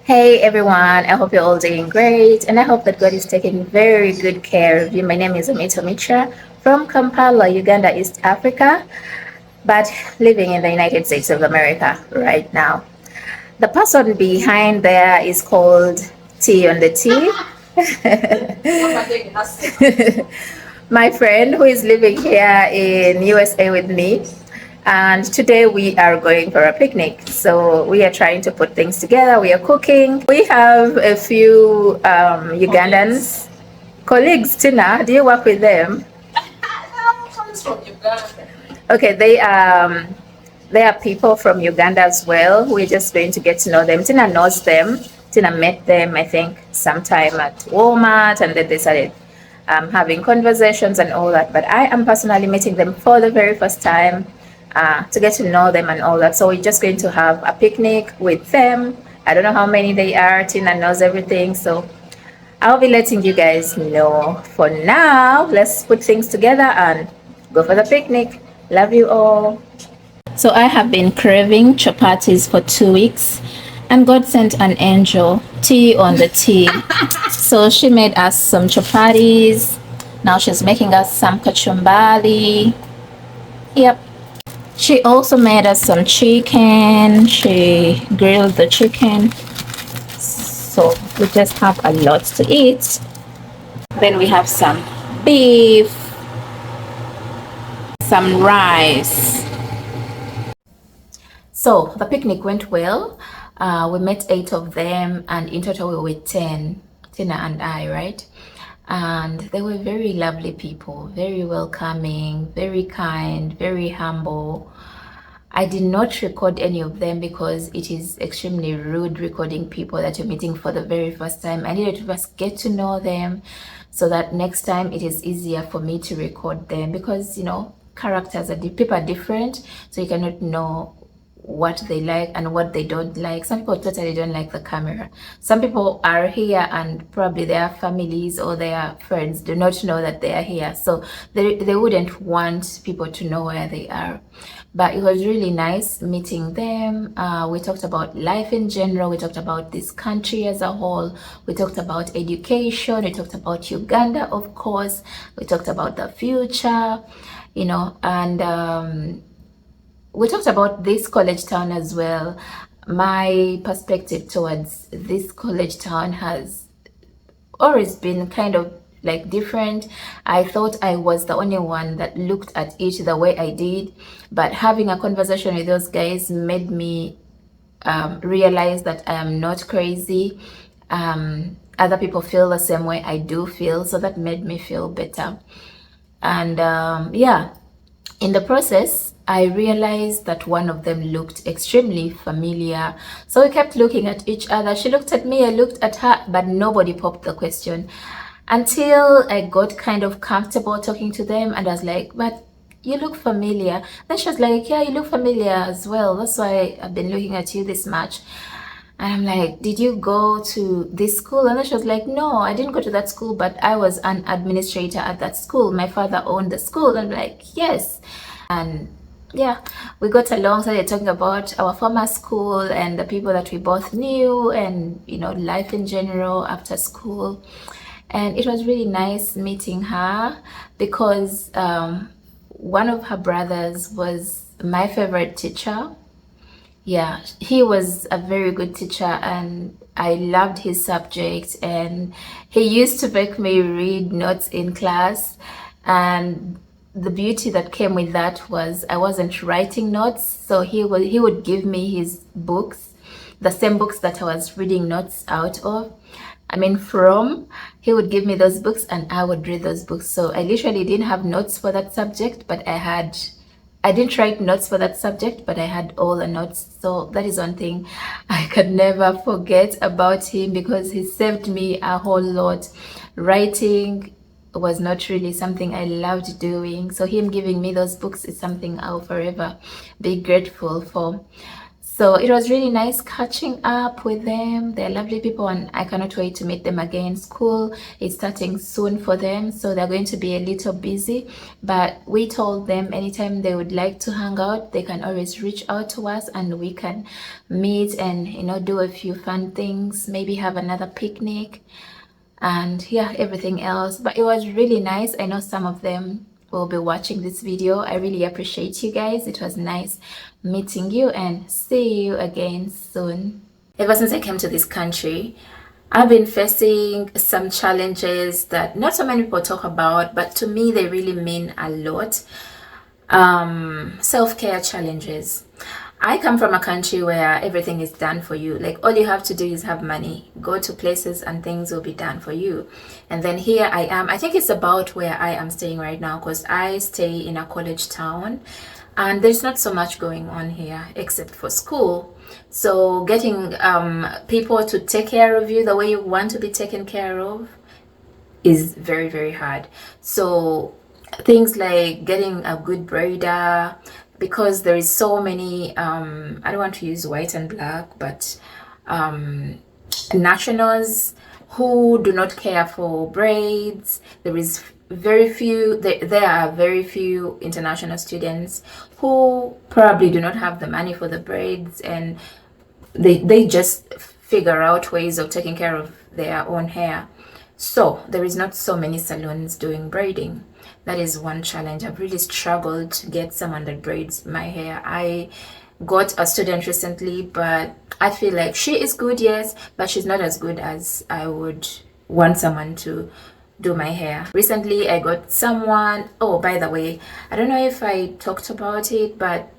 Hey everyone, I hope you're all doing great and I hope that God is taking very good care of you. My name is Amito Mitra from Kampala, Uganda, East Africa, but living in the United States of America right now. The person behind there is called T on the T. My friend who is living here in USA with me. And today we are going for a picnic. So we are trying to put things together. We are cooking. We have a few Ugandans colleagues. Tina, do you work with them? Okay, they are people from Uganda as well. We're just going to get to know them. Tina knows them. Tina met them, I think, sometime at Walmart, and then they started having conversations and all that. But I am personally meeting them for the very first time to get to know them and all that. So we're just going to have a picnic with them. I don't know how many they are. Tina knows everything. So I'll be letting you guys know. For now, let's put things together and go for the picnic. Love you all. So I have been craving chapatis for 2 weeks, and God sent an angel, T on the T. So she made us some chapatis. Now she's making us some kachumbari. Yep. She also made us some chicken. She grilled the chicken. So we just have a lot to eat. Then we have some beef, some rice. So the picnic went well. We met 8 of them, and in total we were 10, Tina and I, right? And they were very lovely people, very welcoming, very kind, very humble. I did not record any of them because it is extremely rude recording people that you're meeting for the very first time. I needed to first get to know them so that next time it is easier for me to record them, because characters are people are different, so you cannot know what they like and what they don't like. Some people totally don't like the camera. Some people are here and probably their families or their friends do not know that they are here, so they wouldn't want people to know where they are. But it was really nice meeting them. We talked about life in general. We talked about this country as a whole. We talked about education. We talked about Uganda, of course. We talked about the future, and we talked about this college town as well. My perspective towards this college town has always been kind of like different. I thought I was the only one that looked at it the way I did, but having a conversation with those guys made me realize that I am not crazy. Other people feel the same way I do feel, so that made me feel better. And yeah, in the process, I realized that one of them looked extremely familiar. So we kept looking at each other. She looked at me, I looked at her, but nobody popped the question until I got kind of comfortable talking to them, and I was like, but you look familiar. Then she was like, yeah, you look familiar as well. That's why I've been looking at you this much. And I'm like, did you go to this school? And then she was like, no, I didn't go to that school, but I was an administrator at that school. My father owned the school. And I'm like, yes. And yeah, we got along, started talking about our former school and the people that we both knew, and life in general after school. And it was really nice meeting her because one of her brothers was my favorite teacher. Yeah, he was a very good teacher and I loved his subject, and he used to make me read notes in class. And the beauty that came with that was I wasn't writing notes, so he would give me his books, the same books that I was reading notes out of. From he would give me those books and I would read those books. So I literally didn't have notes for that subject, but I didn't write notes for that subject, but I had all the notes. So that is one thing I could never forget about him, because he saved me a whole lot. Writing was not really something I loved doing, so him giving me those books is something I'll forever be grateful for. So it was really nice catching up with them. They're lovely people, and I cannot wait to meet them again. School is starting soon for them, so they're going to be a little busy. But we told them anytime they would like to hang out, they can always reach out to us and we can meet and, do a few fun things, maybe have another picnic and yeah, everything else. But it was really nice. I know some of them will be watching this video. I really appreciate you guys. It was nice meeting you and see you again soon. Ever since I came to this country, I've been facing some challenges that not so many people talk about, but to me they really mean a lot. Self-care challenges. I come from a country where everything is done for you. Like all you have to do is have money, go to places and things will be done for you. And then here I am. I think it's about where I am staying right now because I stay in a college town and there's not so much going on here except for school. So getting people to take care of you the way you want to be taken care of is very, very hard. So things like getting a good braider, because there is so many I don't want to use white and black, but nationals who do not care for braids. There are very few international students who probably do not have the money for the braids, and they just figure out ways of taking care of their own hair. So there is not so many salons doing braiding. That is one challenge. I've really struggled to get someone that braids my hair. I got a student recently, but I feel like she is good, yes, but she's not as good as I would want someone to do my hair. Recently I got someone. Oh, by the way, I don't know if I talked about it, but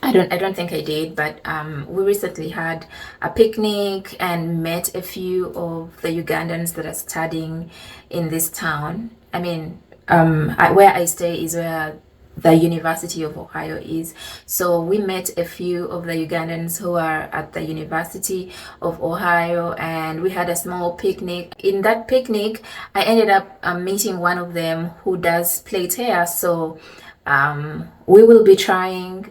I don't think I did, but we recently had a picnic and met a few of the Ugandans that are studying in this town. I mean, where I stay is where the University of Ohio is. So we met a few of the Ugandans who are at the University of Ohio and we had a small picnic. In that picnic, I ended up meeting one of them who does plait hair. So we will be trying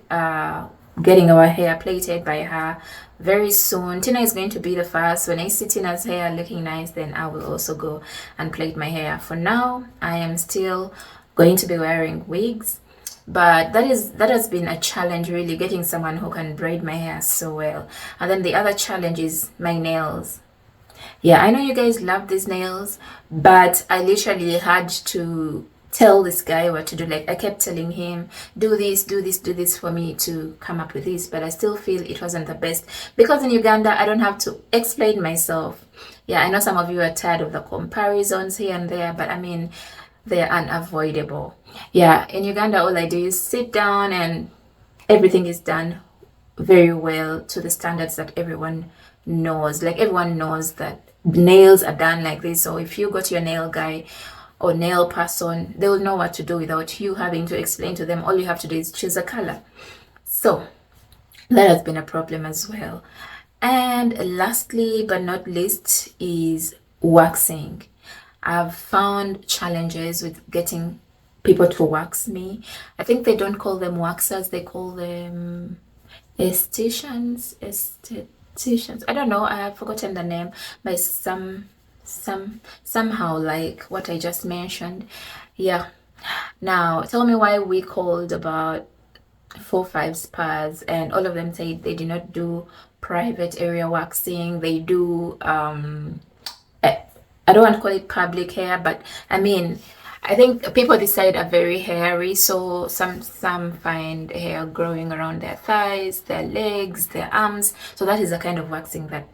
getting our hair plaited by her very soon. Tina is going to be the first. When I see Tina's hair looking nice, then I will also go and plait my hair. For now, I am still going to be wearing wigs, but that has been a challenge, really, getting someone who can braid my hair so well. And then the other challenge is my nails. Yeah, I know you guys love these nails, but I literally had to tell this guy what to do. Like I kept telling him, do this, do this, do this for me to come up with this, but I still feel it wasn't the best because in Uganda I don't have to explain myself. Yeah, I know some of you are tired of the comparisons here and there, but I mean, they're unavoidable. Yeah, in Uganda all I do is sit down and everything is done very well to the standards that everyone knows. Like everyone knows that nails are done like this. So if you go to your nail guy or nail person, they will know what to do without you having to explain to them. All you have to do is choose a color. So that has been a problem as well. And lastly but not least is waxing. I've found challenges with getting people to wax me. I think they don't call them waxers, they call them estheticians. I don't know, I have forgotten the name, but somehow like what I just mentioned. Yeah. Now tell me why we called about 4-5 spas and all of them say they do not do private area waxing. They do I don't want to call it public hair, but I mean, I think people decide are very hairy, so some find hair growing around their thighs, their legs, their arms. So that is the kind of waxing that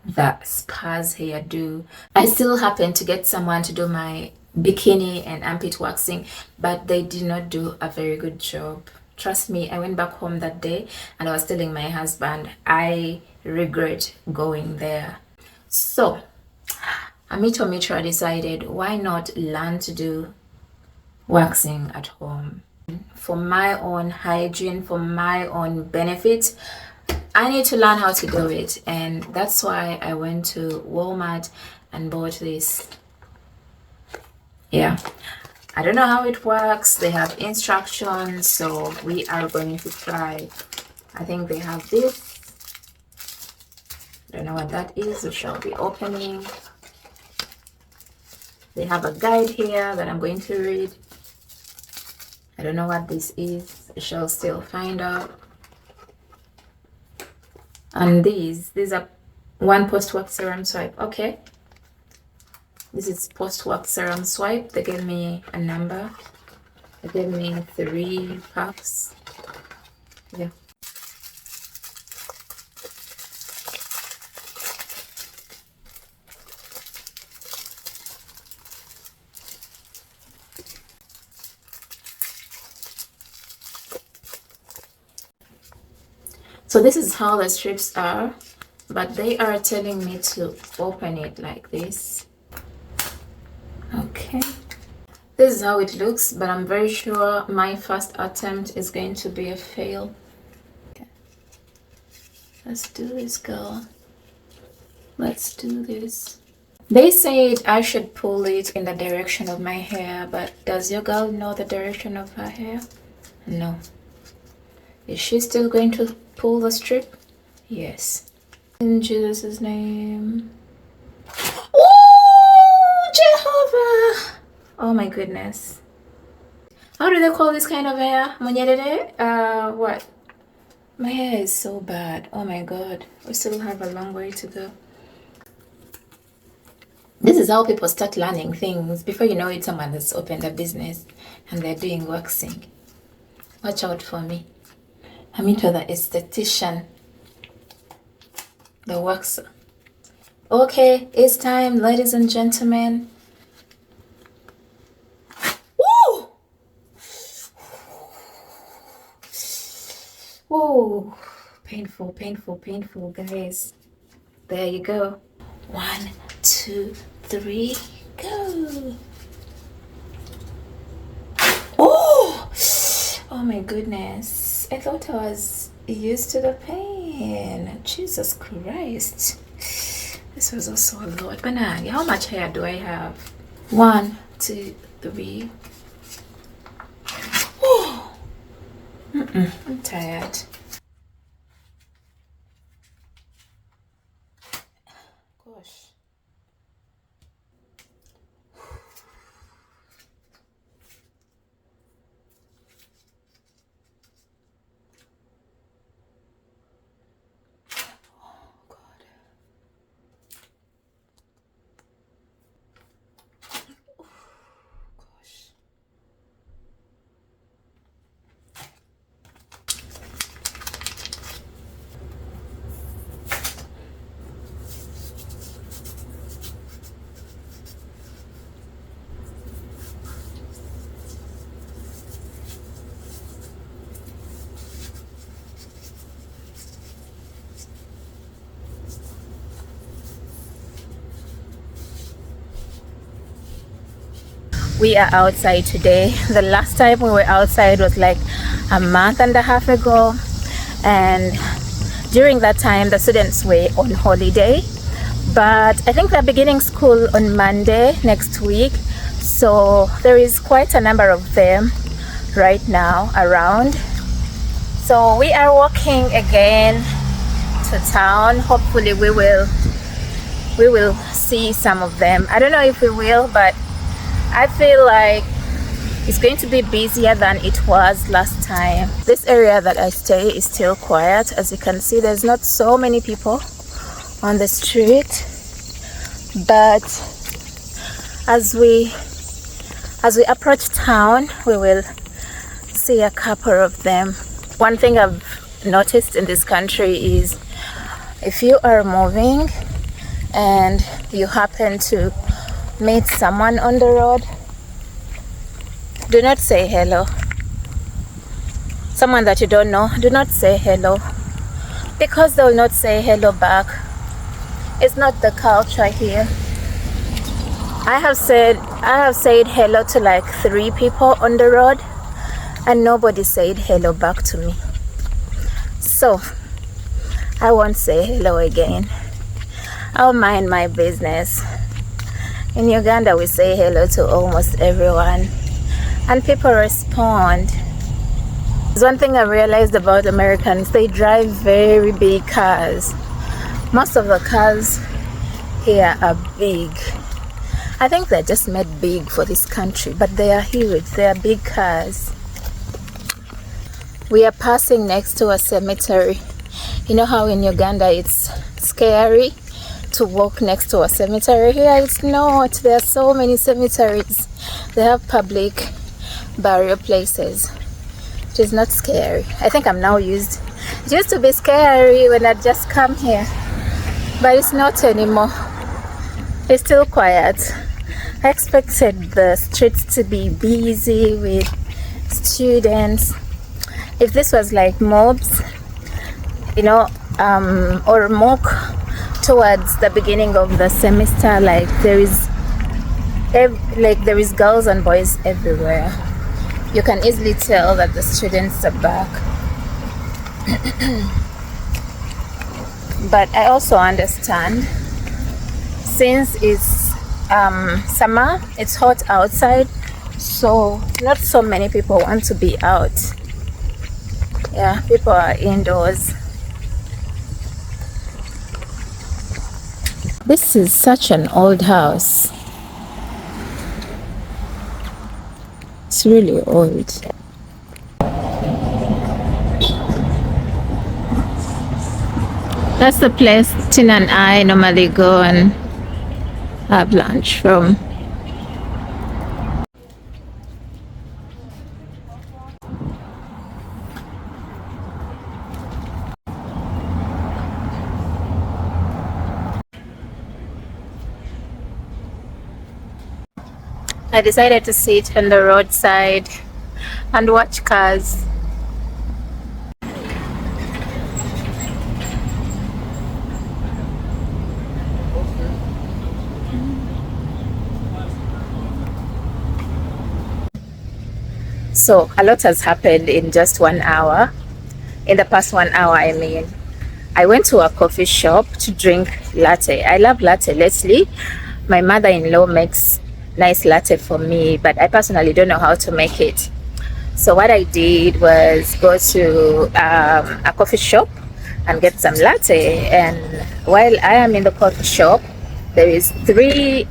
the spas here do. I still happen to get someone to do my bikini and armpit waxing, but they did not do a very good job. Trust me, I went back home that day and I was telling my husband I regret going there. So Amito Mitra decided, why not learn to do waxing at home? For my own hygiene, for my own benefit, I need to learn how to do it. And that's why I went to Walmart and bought this. Yeah, I don't know how it works. They have instructions, so we are going to try I think they have this. Don't know what that is. We shall be opening. They have a guide here that I'm going to read. I don't know what this is. I shall still find out. And these are one post-work serum swipe. Okay. This is post-work serum swipe. They gave me a number. They gave me 3 packs. Yeah. So this is how the strips are, but they are telling me to open it like this. Okay. This is how it looks, but I'm very sure my first attempt is going to be a fail. Okay. Let's do this, girl. Let's do this. They said I should pull it in the direction of my hair, but does your girl know the direction of her hair? No. Is she still going to pull the strip? Yes. In Jesus' name. Oh, Jehovah! Oh my goodness. How do they call this kind of hair? Munyerere? What? My hair is so bad. Oh my god. We still have a long way to go. This is how people start learning things. Before you know it, someone has opened a business and they're doing waxing. Watch out for me. Amito, the esthetician, the waxer. Okay, it's time, ladies and gentlemen. Woo! Whoa! Painful, painful, painful, guys. There you go. 1, 2, 3, go. Oh! Oh my goodness. I thought I was used to the pain. Jesus Christ. This was also a lot. But now, how much hair do I have? 1, 2, 3. Oh. I'm tired. Gosh. We are outside today. The last time we were outside was like a month and a half ago, and during that time the students were on holiday, but I think they're beginning school on Monday next week, so there is quite a number of them right now around. So we are walking again to town. Hopefully we will see some of them. I don't know if we will, but I feel like it's going to be busier than it was last time. This area that I stay is still quiet. As you can see, there's not so many people on the street, but as we approach town, we will see a couple of them. One thing I've noticed in this country is if you are moving and you happen to meet someone on the road, do not say hello. Someone that you don't know, do not say hello, because they will not say hello back. It's not the culture here. I have said hello to like 3 people on the road and nobody said hello back to me. So I won't say hello again. I'll mind my business. In Uganda, we say hello to almost everyone, and people respond. There's one thing I realized about Americans, they drive very big cars. Most of the cars here are big. I think they're just made big for this country, but they are huge. They are big cars. We are passing next to a cemetery. You know how in Uganda it's scary to walk next to a cemetery? Here it's not. There are so many cemeteries. They have public burial places. It is not scary. I think I'm now used. It used to be scary when I just come here, but it's not anymore. It's still quiet. I expected the streets to be busy with students. If this was like mobs, you know, or mock towards the beginning of the semester, like there is girls and boys everywhere. You can easily tell that the students are back. But I also understand, since it's summer, it's hot outside, so not so many people want to be out. Yeah, people are indoors. This is such an old house. It's really old. That's the place Tina and I normally go and have lunch from. I decided to sit on the roadside and watch cars. So a lot has happened in just 1 hour. In the past 1 hour, I mean. I went to a coffee shop to drink latte. I love latte lately. My mother-in-law makes nice latte for me, but I personally don't know how to make it. So what I did was go to a coffee shop and get some latte. And while I am in the coffee shop, there is 3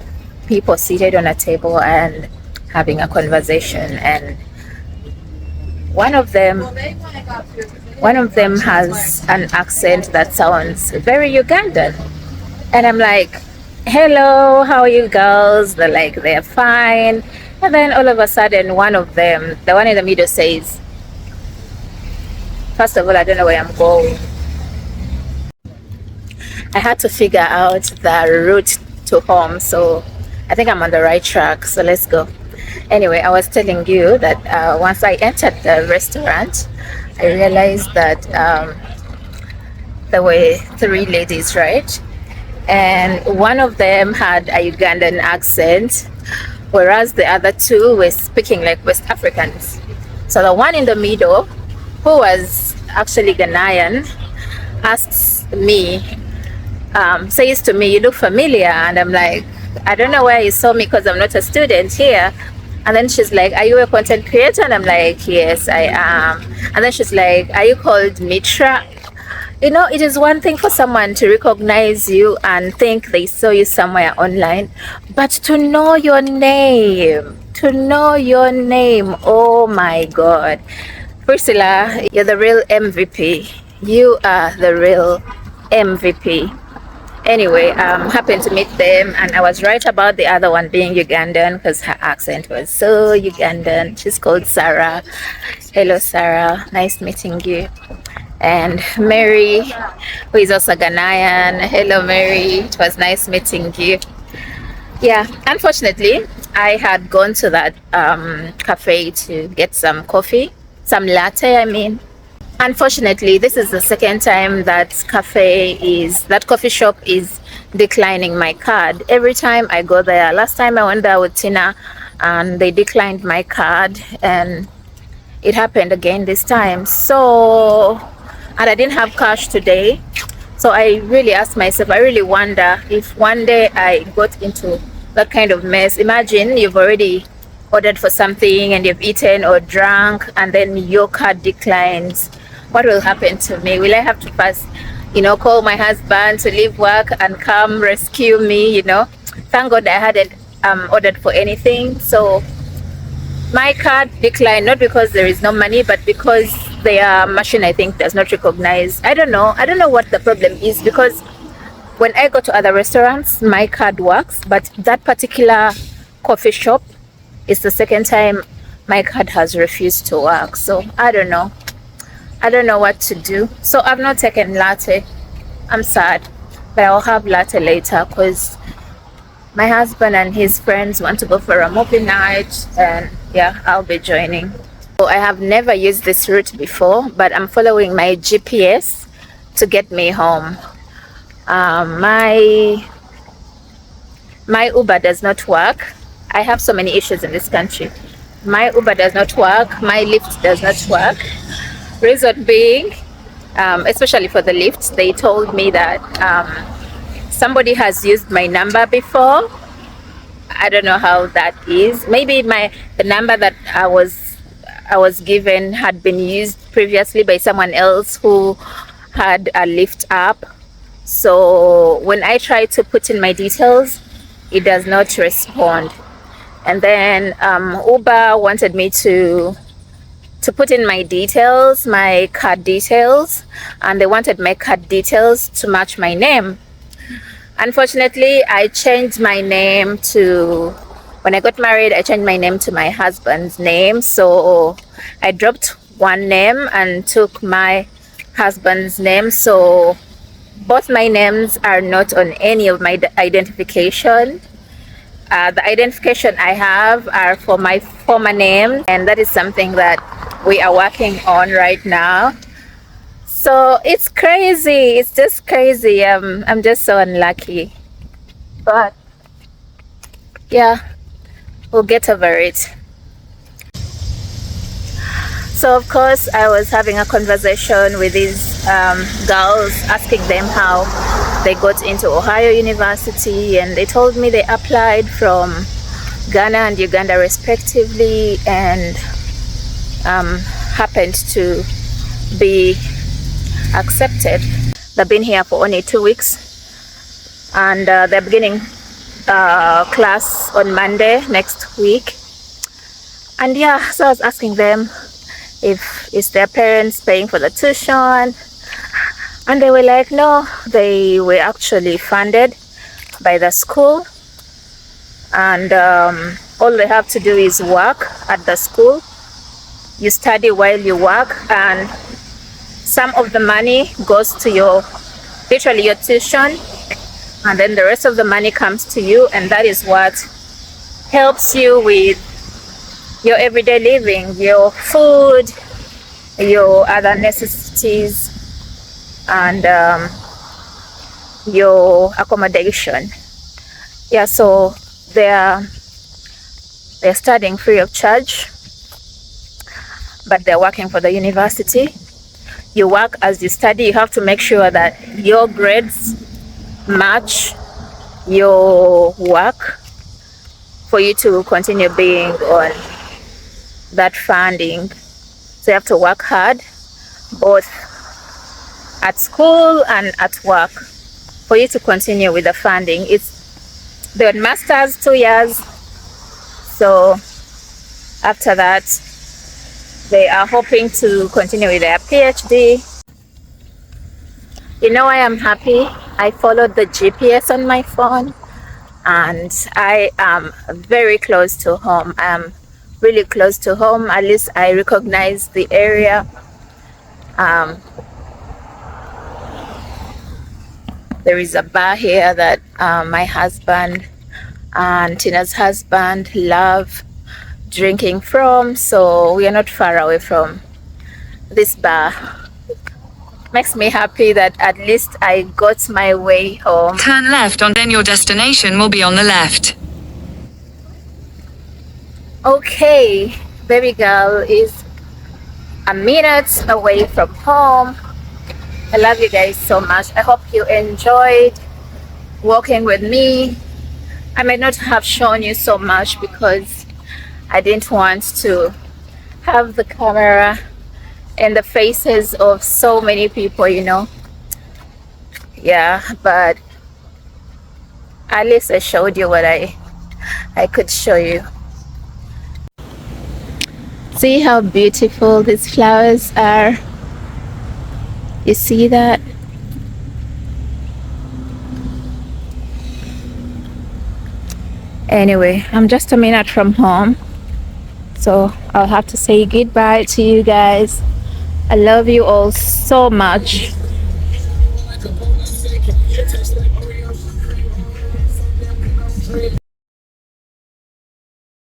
people seated on a table and having a conversation, and one of them has an accent that sounds very Ugandan. And I'm like, hello, how are you girls? They're like, they're fine. And then all of a sudden, one of them, the one in the middle, says, first of all, I don't know where I'm going. I had to figure out the route to home, so I think I'm on the right track, so let's go. Anyway, I was telling you that once I entered the restaurant, I realized that there were 3 ladies, right? And one of them had a Ugandan accent, whereas the other 2 were speaking like West Africans. So the one in the middle, who was actually Ghanaian, asks me, says to me, you look familiar. And I'm like, I don't know where you saw me because I'm not a student here. And then she's like, are you a content creator? And I'm like, yes, I am. And then she's like, are you called Mitra? You know, it is one thing for someone to recognize you and think they saw you somewhere online, but to know your name, oh my God. Priscilla, you're the real MVP. You are the real MVP. Anyway, happened to meet them, and I was right about the other one being Ugandan because her accent was so Ugandan. She's called Sarah. Hello, Sarah. Nice meeting you. And Mary, who is also Ghanaian. Hello, Mary. It was nice meeting you. Yeah, unfortunately, I had gone to that cafe to get some coffee, some latte, I mean. Unfortunately, this is the second time that coffee shop is declining my card. Every time I go there, last time I went there with Tina and they declined my card, and it happened again this time. So, and I didn't have cash today. So I really asked myself, I really wonder if one day I got into that kind of mess. Imagine you've already ordered for something and you've eaten or drunk and then your card declines, what will happen to me? Will I have to first, call my husband to leave work and come rescue me? Thank God I hadn't ordered for anything. So my card declined, not because there is no money, but because their machine, I think, does not recognize. I don't know what the problem is, because when I go to other restaurants, my card works, but that particular coffee shop is the second time my card has refused to work. So I don't know what to do. So I've not taken latte. I'm sad, but I'll have latte later because my husband and his friends want to go for a movie night, and yeah, I'll be joining. So I have never used this route before, but I'm following my GPS to get me home. My Uber does not work. I have so many issues in this country. My Uber does not work. My Lyft does not work. Reason being, especially for the Lyft, they told me that somebody has used my number before. I don't know how that is. Maybe the number that I was given had been used previously by someone else who had a Lyft app. So when I try to put in my details, it does not respond. And then Uber wanted me to put in my details, my card details, and they wanted my card details to match my name. Unfortunately, I changed my name when I got married, I changed my name to my husband's name. So I dropped one name and took my husband's name. So both my names are not on any of my identification. The identification I have are for my former name, and that is something that we are working on right now. So it's crazy. It's just crazy. I'm just so unlucky. But yeah, we'll get over it. So of course I was having a conversation with these girls, asking them how they got into Ohio University, and they told me they applied from Ghana and Uganda respectively, and happened to be accepted. They've been here for only 2 weeks, and they're beginning class on Monday next week. And yeah, so I was asking them if it's their parents paying for the tuition, and they were like, no, they were actually funded by the school, and all they have to do is work at the school. You study while you work, and some of the money goes to your tuition, and then the rest of the money comes to you, and that is what helps you with your everyday living, your food, your other necessities, and your accommodation. Yeah, so they're studying free of charge, but they're working for the university. You work as you study. You have to make sure that your grades match your work for you to continue being on that funding. So you have to work hard, both at school and at work, for you to continue with the funding. They're masters, 2 years. So after that, they are hoping to continue with their PhD. I am happy. I followed the GPS on my phone, and I am very close to home. I'm really close to home. At least I recognize the area. There is a bar here that my husband and Tina's husband love drinking from, so we are not far away from this bar. Makes me happy that at least I got my way home. Turn left then your destination will be on the left. Okay, baby girl is a minute away from home. I love you guys so much. I hope you enjoyed walking with me. I may not have shown you so much because I didn't want to have the camera in the faces of so many people, you know. Yeah, but at least I showed you what I could show you. See how beautiful these flowers are? You see that? Anyway, I'm just a minute from home, so I'll have to say goodbye to you guys. I love you all so much.